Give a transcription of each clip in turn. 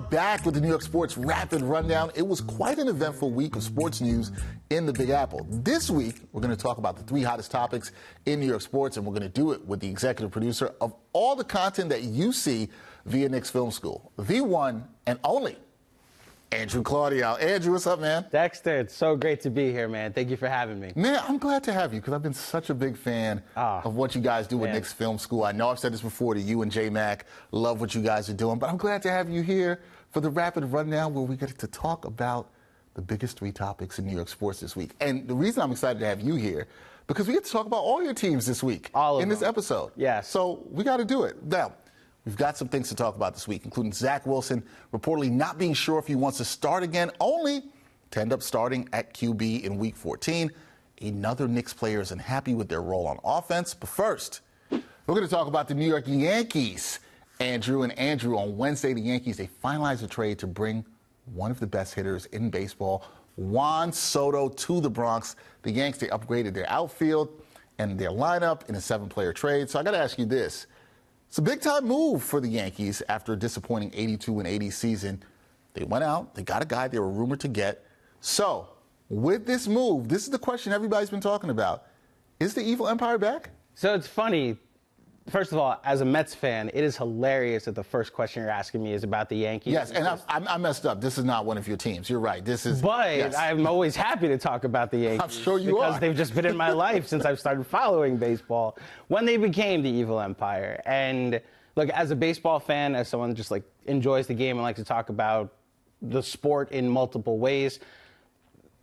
back with the New York Sports Rapid Rundown. It was quite an eventful week of sports news in the Big Apple. This week, we're going to talk about the 3 hottest topics in New York sports, and we're going to do it with the executive producer of all the content that you see via Knicks Film School, the one and only Andrew Claudio. Andrew, what's up, man? Dexter, it's so great to be here, man. Thank you for having me. Man, I'm glad to have you because I've been such a big fan of what you guys do with Knicks Film School. I know I've said this before to you and J-Mac. Love what you guys are doing, but I'm glad to have you here for the Rapid Rundown where we get to talk about the biggest 3 topics in New York sports this week. And the reason I'm excited to have you here, because we get to talk about all your teams this week in this episode. Yes. So we got to do it. Now, we've got some things to talk about this week, including Zach Wilson reportedly not being sure if he wants to start again, only to end up starting at QB in Week 14. Another Knicks player is unhappy with their role on offense. But first, we're going to talk about the New York Yankees. Andrew, on Wednesday, the Yankees, they finalized a trade to bring one of the best hitters in baseball, Juan Soto, to the Bronx. The Yanks, they upgraded their outfield and their lineup in a 7-player trade. So I got to ask you this. It's a big-time move for the Yankees after a disappointing 82-80 season. They went out, they got a guy they were rumored to get. So, with this move, this is the question everybody's been talking about. Is the evil empire back? So it's funny. First of all, as a Mets fan, it is hilarious that the first question you're asking me is about the Yankees. Yes, and I messed up. This is not one of your teams. You're right. This is. But yes. I'm always happy to talk about the Yankees. I'm sure you because are. they've just been in my life since I've started following baseball, when they became the evil empire. And look, as a baseball fan, as someone that just like enjoys the game and likes to talk about the sport in multiple ways,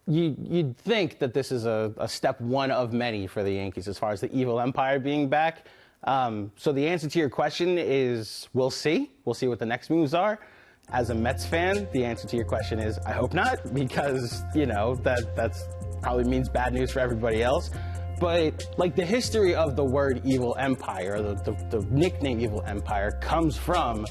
you'd think that this is a step one of many for the Yankees as far as the evil empire being back. So the answer to your question is we'll see. We'll see what the next moves are. As a Mets fan, the answer to your question is I hope not, because, you know, that's probably means bad news for everybody else. But, like, the history of the word evil empire, the nickname evil empire, comes from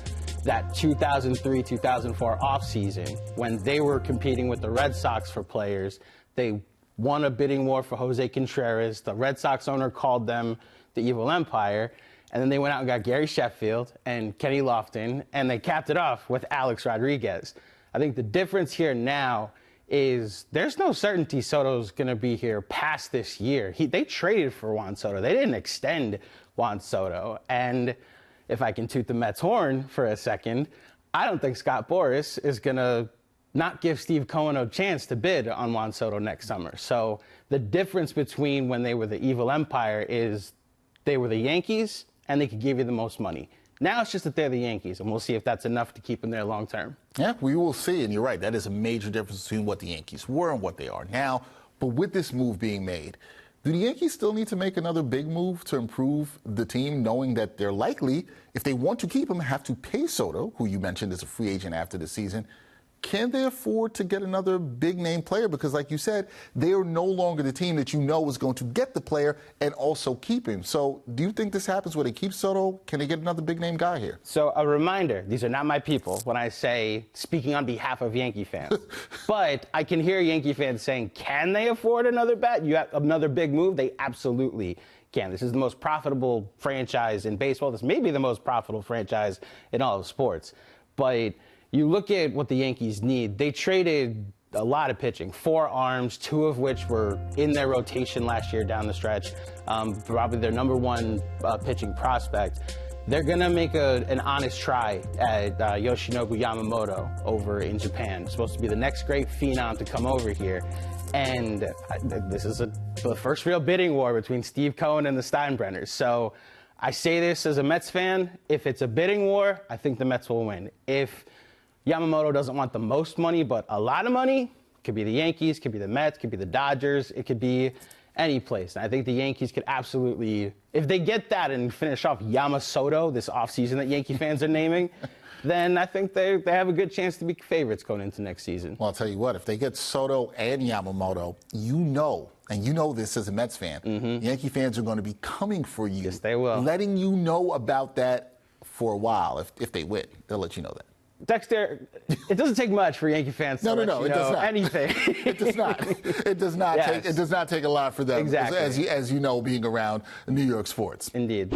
that 2003-2004 offseason when they were competing with the Red Sox for players. They won a bidding war for Jose Contreras. The Red Sox owner called them the evil empire, and then they went out and got Gary Sheffield and Kenny Lofton, and they capped it off with Alex Rodriguez. I think the difference here now is there's no certainty Soto's going to be here past this year. They traded for Juan Soto. They didn't extend Juan Soto. And if I can toot the Mets horn for a second, I don't think Scott Boras is going to not give Steve Cohen a chance to bid on Juan Soto next summer. So the difference between when they were the evil empire is they were the Yankees, and they could give you the most money. Now it's just that they're the Yankees, and we'll see if that's enough to keep them there long term. Yeah, we will see, and you're right. That is a major difference between what the Yankees were and what they are now. But with this move being made, do the Yankees still need to make another big move to improve the team, knowing that they're likely, if they want to keep him, have to pay Soto, who you mentioned is a free agent after the season? Can they afford to get another big-name player? Because, like you said, they are no longer the team that you know is going to get the player and also keep him. So do you think this happens where they keep Soto? Can they get another big-name guy here? So a reminder, these are not my people when I say speaking on behalf of Yankee fans. But I can hear Yankee fans saying, can they afford another bet? You have another big move? They absolutely can. This is the most profitable franchise in baseball. This may be the most profitable franchise in all of sports. But you look at what the Yankees need. They traded a lot of pitching, 4 arms, 2 of which were in their rotation last year down the stretch, probably their number 1 pitching prospect. They're going to make an honest try at Yoshinobu Yamamoto over in Japan. It's supposed to be the next great phenom to come over here. And this is the first real bidding war between Steve Cohen and the Steinbrenners. So I say this as a Mets fan. If it's a bidding war, I think the Mets will win. If Yamamoto doesn't want the most money, but a lot of money, could be the Yankees, could be the Mets, could be the Dodgers, it could be any place. And I think the Yankees could absolutely, if they get that and finish off Yamasoto, this offseason that Yankee fans are naming, then I think they have a good chance to be favorites going into next season. Well, I'll tell you what, if they get Soto and Yamamoto, you know, and you know this as a Mets fan, Yankee fans are going to be coming for you. Yes, they will. Letting you know about that for a while. If they win, they'll let you know that. Dexter, it doesn't take much for Yankee fans to let you know anything. It does not. It does not Yes. take. It does not take a lot for them. Exactly. As you know, being around New York sports. Indeed.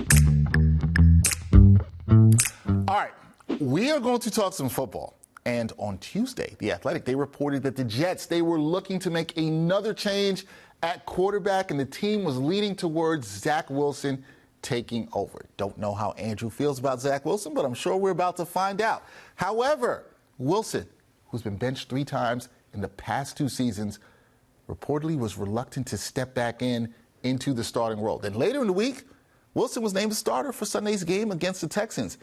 All right, we are going to talk some football. And on Tuesday, The Athletic, they reported that the Jets, they were looking to make another change at quarterback, and the team was leaning towards Zach Wilson taking over. Don't know how Andrew feels about Zach Wilson, but I'm sure we're about to find out. However, Wilson, who's been benched 3 times in the past 2 seasons, reportedly was reluctant to step back into the starting role. Then later in the week, Wilson was named the starter for Sunday's game against the Texans.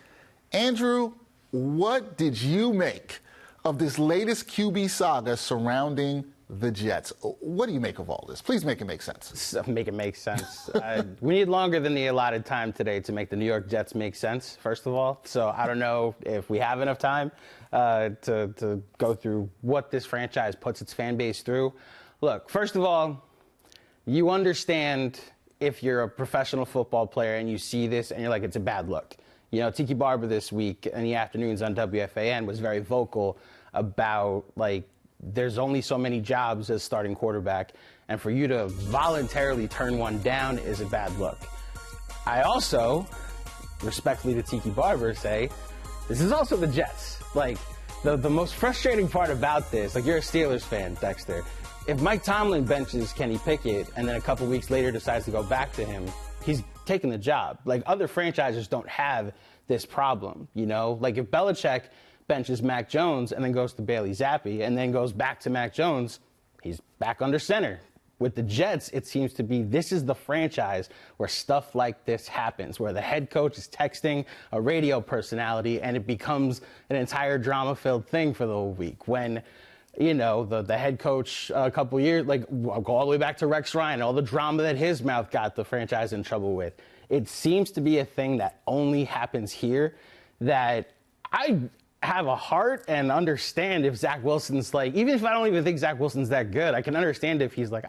Andrew, what did you make of this latest QB saga surrounding the Jets? What do you make of all this? Please make it make sense. Make it make sense. We need longer than the allotted time today to make the New York Jets make sense, first of all. So I don't know if we have enough time to go through what this franchise puts its fan base through. Look, first of all, you understand if you're a professional football player and you see this and you're like, it's a bad look. You know, Tiki Barber this week in the afternoons on WFAN was very vocal about, like, there's only so many jobs as starting quarterback, and for you to voluntarily turn one down is a bad look. I also, respectfully to Tiki Barber, say this is also the Jets. Like, the most frustrating part about this, like, you're a Steelers fan, Dexter. If Mike Tomlin benches Kenny Pickett and then a couple weeks later decides to go back to him, he's taking the job. Like, other franchises don't have this problem, you know? Like, if Belichick benches Mac Jones and then goes to Bailey Zappi and then goes back to Mac Jones, he's back under center. With the Jets, it seems to be this is the franchise where stuff like this happens, where the head coach is texting a radio personality and it becomes an entire drama-filled thing for the whole week. When, you know, the head coach a couple years, like, I'll go all the way back to Rex Ryan, all the drama that his mouth got the franchise in trouble with. It seems to be a thing that only happens here, that I have a heart and understand if Zach Wilson's like, even if I don't even think Zach Wilson's that good, I can understand if he's like,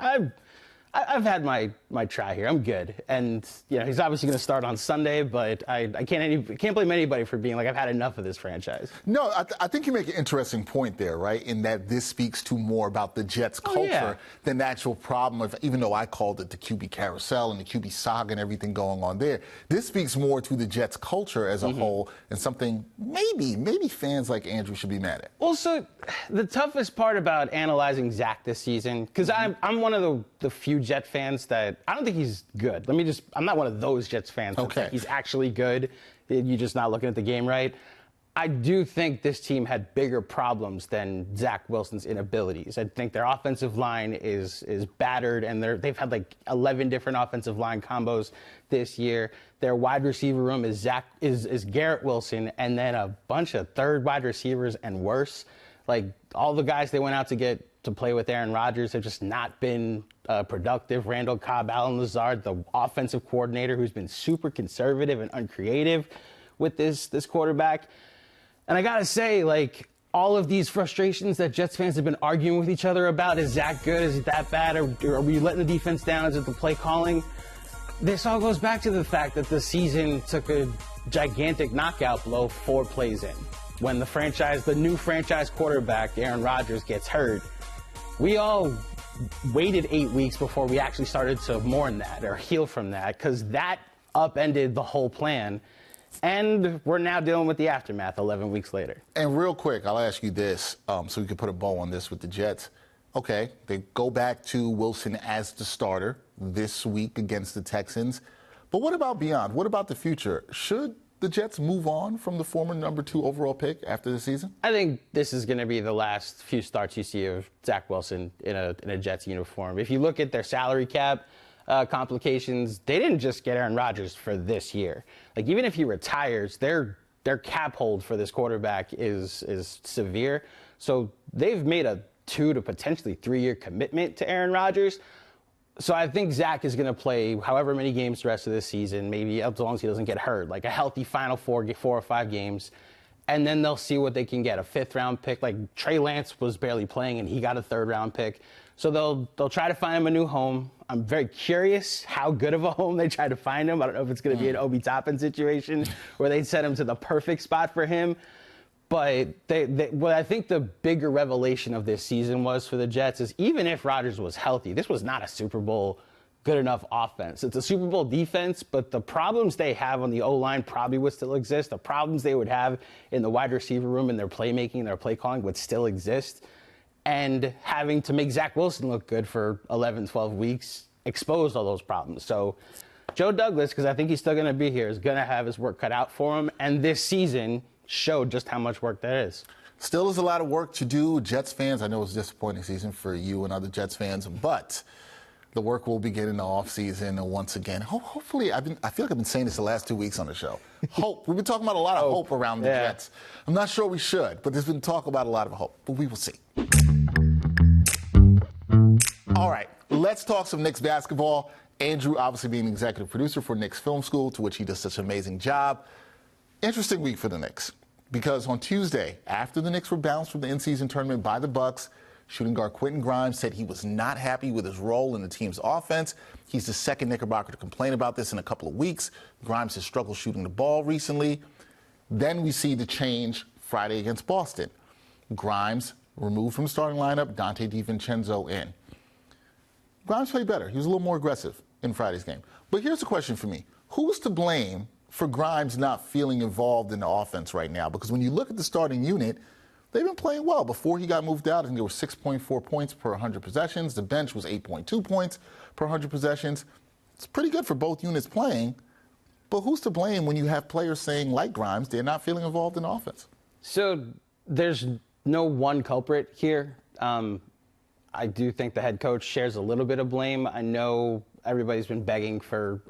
I've had my try here. I'm good. And, you know, he's obviously going to start on Sunday, but I can't blame anybody for being like, I've had enough of this franchise. No, I think you make an interesting point there, right? In that this speaks to more about the Jets culture than the actual problem of, even though I called it the QB carousel and the QB saga and everything going on there, this speaks more to the Jets culture as a whole and something maybe fans like Andrew should be mad at. Also, the toughest part about analyzing Zach this season, because I'm one of the few Jet fans that I don't think he's good. I'm not one of those Jets fans that think he's actually good. You're just not looking at the game right. I do think this team had bigger problems than Zach Wilson's inabilities. I think their offensive line is battered, and they've had like 11 different offensive line combos this year. Their wide receiver room is Garrett Wilson, and then a bunch of third wide receivers and worse. Like, all the guys they went out to get to play with Aaron Rodgers have just not been productive. Randall Cobb, Allen Lazard, the offensive coordinator, who's been super conservative and uncreative with this quarterback. And I got to say, like, all of these frustrations that Jets fans have been arguing with each other about, is Zach good? Is it that bad? Or are we letting the defense down? Is it the play calling? This all goes back to the fact that the season took a gigantic knockout blow 4 plays in. When the new franchise quarterback, Aaron Rodgers, gets hurt, we all waited 8 weeks before we actually started to mourn that or heal from that, because that upended the whole plan. And we're now dealing with the aftermath 11 weeks later. And real quick, I'll ask you this, so we can put a bow on this with the Jets. Okay, they go back to Wilson as the starter this week against the Texans. But what about beyond? What about the future? Should the Jets move on from the former number 2 overall pick after the season? I think this is going to be the last few starts you see of Zach Wilson in a Jets uniform. If you look at their salary cap complications, they didn't just get Aaron Rodgers for this year. Like, even if he retires, their cap hold for this quarterback is severe. So they've made a 2 to potentially 3-year commitment to Aaron Rodgers. So I think Zach is going to play however many games the rest of this season, maybe as long as he doesn't get hurt, like a healthy final 4 or 5 games. And then they'll see what they can get. A 5th-round pick, like Trey Lance was barely playing, and he got a 3rd-round pick. So they'll try to find him a new home. I'm very curious how good of a home they try to find him. I don't know if it's going to be an Obi Toppin situation where they set him to the perfect spot for him. But what I think the bigger revelation of this season was for the Jets is, even if Rodgers was healthy, this was not a Super Bowl good enough offense. It's a Super Bowl defense, but the problems they have on the O-line probably would still exist. The problems they would have in the wide receiver room and their playmaking, their play calling would still exist. And having to make Zach Wilson look good for 11, 12 weeks exposed all those problems. So Joe Douglas, because I think he's still going to be here, is going to have his work cut out for him. And this season showed just how much work that is. Still is a lot of work to do. Jets fans, I know it was a disappointing season for you and other Jets fans, but the work will begin in the offseason once again. Hopefully, I feel like I've been saying this the last 2 weeks on the show. Hope. We've been talking about a lot of hope around the Jets. I'm not sure we should, but there's been talk about a lot of hope. But we will see. All right, let's talk some Knicks basketball. Andrew, obviously being executive producer for Knicks Film School, to which he does such an amazing job. Interesting week for the Knicks, because on Tuesday, after the Knicks were bounced from the in-season tournament by the Bucks, shooting guard Quentin Grimes said he was not happy with his role in the team's offense. He's the second Knickerbocker to complain about this in a couple of weeks. Grimes has struggled shooting the ball recently. Then we see the change Friday against Boston. Grimes removed from the starting lineup, Dante DiVincenzo in. Grimes played better. He was a little more aggressive in Friday's game. But here's the question for me. Who's to blame for Grimes not feeling involved in the offense right now? Because when you look at the starting unit, they've been playing well. Before he got moved out, I think there were 6.4 points per 100 possessions. The bench was 8.2 points per 100 possessions. It's pretty good for both units playing. But who's to blame when you have players saying, like Grimes, they're not feeling involved in offense? So there's no one culprit here. I do think the head coach shares a little bit of blame. I know everybody's been begging for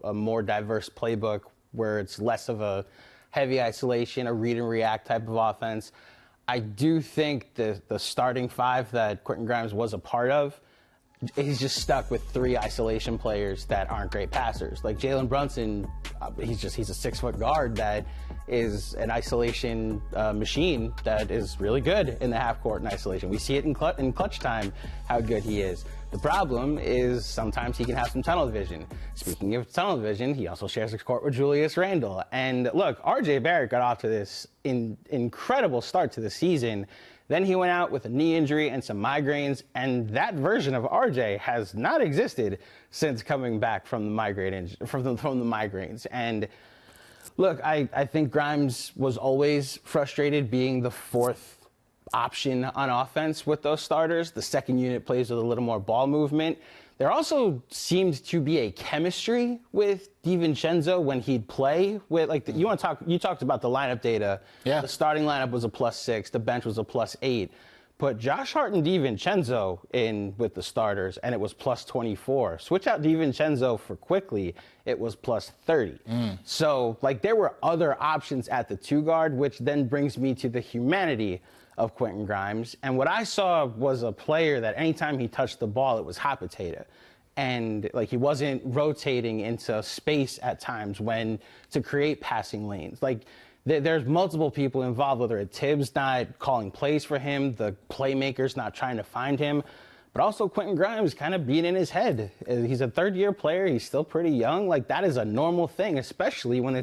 a more diverse playbook where it's less of a heavy isolation, a read and react type of offense. I do think the starting five that Quentin Grimes was a part of, he's just stuck with three isolation players that aren't great passers. Like Jalen Brunson, he's a 6-foot guard that is an isolation machine that is really good in the half court in isolation. We see it in clutch time how good he is. The problem is sometimes he can have some tunnel vision. Speaking of tunnel vision, he also shares the court with Julius Randle. And look, R.J. Barrett got off to this incredible start to the season. Then he went out with a knee injury and some migraines, and that version of RJ has not existed since coming back from the migraines. And look, I think Grimes was always frustrated being the fourth option on offense with those starters. The second unit plays with a little more ball movement. There also seemed to be a chemistry with DiVincenzo when he'd play with, like, you talked about the lineup data. Yeah. The starting lineup was a +6, the bench was a +8. Put Josh Hart and DiVincenzo in with the starters, and it was +24. Switch out DiVincenzo for Quickly, it was +30. So, like, there were other options at the 2 guard, which then brings me to the humanity of Quentin Grimes. And what I saw was a player that anytime he touched the ball, it was hot potato. And like he wasn't rotating into space at times to create passing lanes. Like there's multiple people involved, whether it's Tibbs not calling plays for him, the playmakers not trying to find him, but also Quentin Grimes kind of being in his head. He's a third-year player. He's still pretty young. Like that is a normal thing, especially when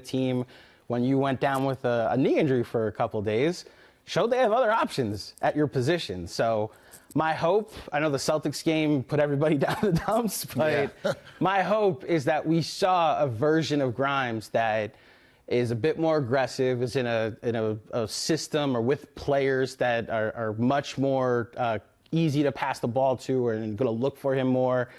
when you went down with a knee injury for a couple days, showed they have other options at your position. So my hope, I know the Celtics game put everybody down the dumps, but my hope is that we saw a version of Grimes that is a bit more aggressive, is in a system or with players that are much more easy to pass the ball to and going to look for him more.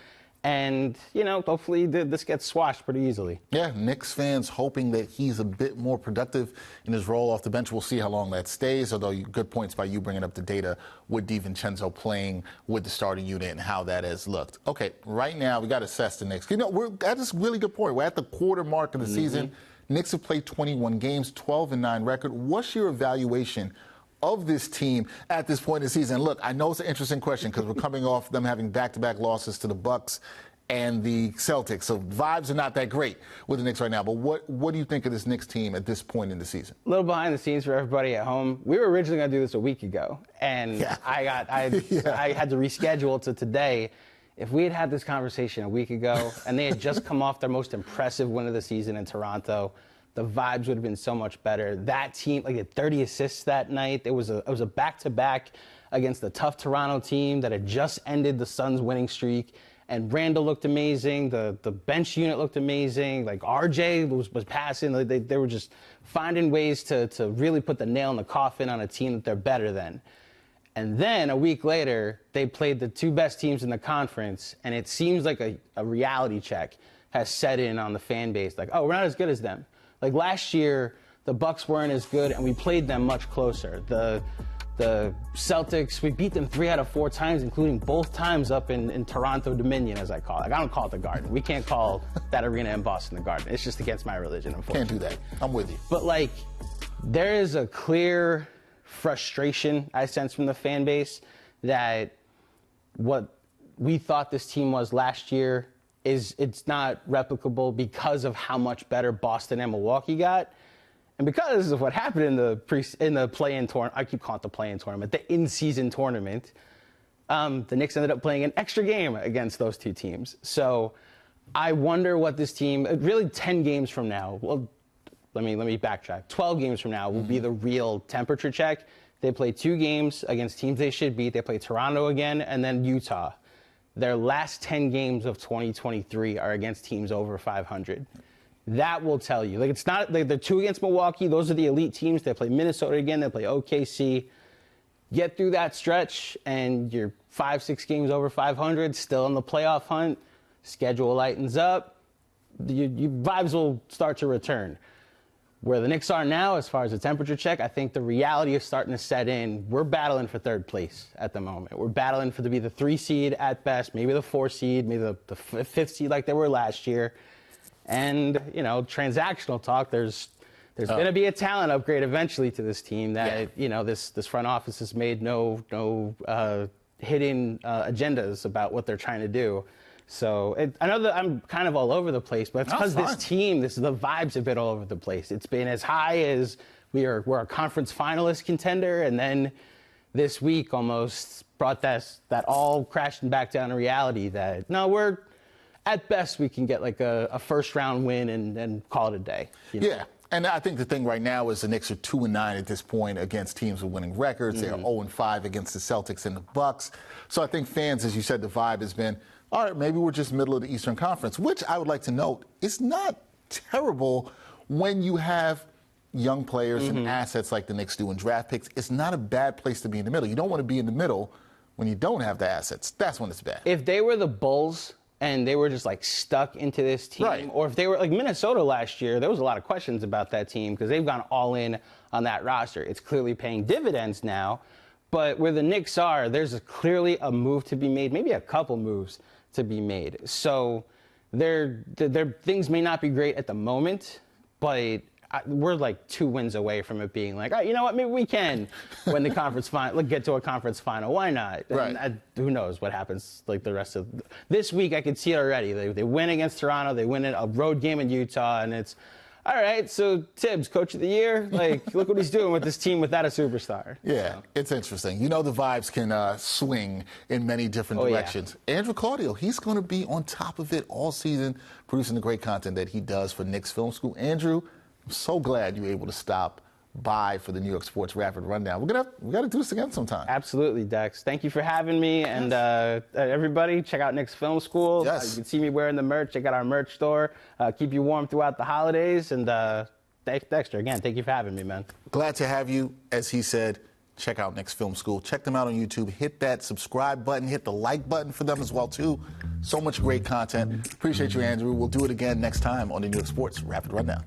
And, hopefully this gets squashed pretty easily. Yeah, Knicks fans hoping that he's a bit more productive in his role off the bench. We'll see how long that stays, although good points by you bringing up the data with DiVincenzo playing with the starting unit and how that has looked. Okay, right now we got to assess the Knicks. We're at this really good point. We're at the quarter mark of the season. Knicks have played 21 games, 12-9 record. What's your evaluation of this team at this point in the season? Look, I know it's an interesting question because we're coming off them having back-to-back losses to the Bucks and the Celtics, so vibes are not that great with the Knicks right now. But what do you think of this Knicks team at this point in the season? A little behind the scenes for everybody at home. We were originally going to do this a week ago, and I had to reschedule to today. If we had had this conversation a week ago and they had just come off their most impressive win of the season in Toronto, the vibes would have been so much better. That team, like, had 30 assists that night. It was a back-to-back against the tough Toronto team that had just ended the Suns' winning streak. and Randall looked amazing. The bench unit looked amazing. Like RJ was passing. They were just finding ways to really put the nail in the coffin on a team that they're better than. And then a week later, they played the two best teams in the conference, and it seems like a reality check has set in on the fan base. Like, oh, we're not as good as them. Like last year, the Bucks weren't as good, and we played them much closer. The Celtics, we beat them 3 out of 4 times, including both times up in Toronto Dominion, as I call it. Like, I don't call it the Garden. We can't call that arena in Boston the Garden. It's just against my religion, unfortunately. Can't do that. I'm with you. But, like, there is a clear frustration I sense from the fan base that what we thought this team was last year it's not replicable because of how much better Boston and Milwaukee got. And because of what happened in the play-in tournament, I keep calling it the play-in tournament, the in-season tournament, the Knicks ended up playing an extra game against those two teams. So I wonder what this team, really 10 games from now, well, let me backtrack. 12 games from now will be the real temperature check. They play 2 games against teams they should beat. They play Toronto again and then Utah. Their last 10 games of 2023 are against teams over 500. That will tell you. Like, it's not, like, they're 2 against Milwaukee. Those are the elite teams. They play Minnesota again. They play OKC. Get through that stretch, and you're 5-6 games over 500, still in the playoff hunt. Schedule lightens up. Your vibes will start to return. Where the Knicks are now, as far as the temperature check, I think the reality is starting to set in. We're battling for 3rd place at the moment. We're battling to be the 3 seed at best, maybe the 4 seed, maybe the 5th seed like they were last year. And, you know, transactional talk, there's going to be a talent upgrade eventually to this team that, you know, this front office has made no hidden agendas about what they're trying to do. So I know that I'm kind of all over the place, but it's because this team, the vibes have been all over the place. It's been as high as we're a conference finalist contender, and then this week almost brought that all crashing back down to reality that, no, we're, at best, we can get like a first-round win and call it a day. You know? Yeah, and I think the thing right now is the Knicks are 2-9 at this point against teams with winning records. They are 0-5 against the Celtics and the Bucks. So I think fans, as you said, the vibe has been, all right, maybe we're just middle of the Eastern Conference, which I would like to note is not terrible when you have young players and assets like the Knicks do in draft picks. It's not a bad place to be in the middle. You don't want to be in the middle when you don't have the assets. That's when it's bad. If they were the Bulls and they were just like stuck into this team, or if they were like Minnesota last year, there was a lot of questions about that team because they've gone all in on that roster. It's clearly paying dividends now, but where the Knicks are, there's clearly a move to be made, maybe a couple moves to be made. So their things may not be great at the moment, but we're like 2 wins away from it being like, all right, you know what, maybe we can win the conference final, get to a conference final. Why not? And who knows what happens like the rest of this week. I could see it already. They win against Toronto. They win a road game in Utah, and it's, all right, so Tibbs, Coach of the Year, like, look what he's doing with this team without a superstar. Yeah, it's interesting. You know, the vibes can swing in many different directions. Yeah. Andrew Claudio, he's going to be on top of it all season, producing the great content that he does for Knicks Film School. Andrew, I'm so glad you were able to stop by for the New York Sports Rapid Rundown. We got to do this again sometime. Absolutely, Dex. Thank you for having me. And everybody, check out Knicks Film School. Yes. You can see me wearing the merch. Check out our merch store. Keep you warm throughout the holidays. And Dexter, again, thank you for having me, man. Glad to have you. As he said, check out Knicks Film School. Check them out on YouTube. Hit that subscribe button. Hit the like button for them as well, too. So much great content. Appreciate you, Andrew. We'll do it again next time on the New York Sports Rapid Rundown.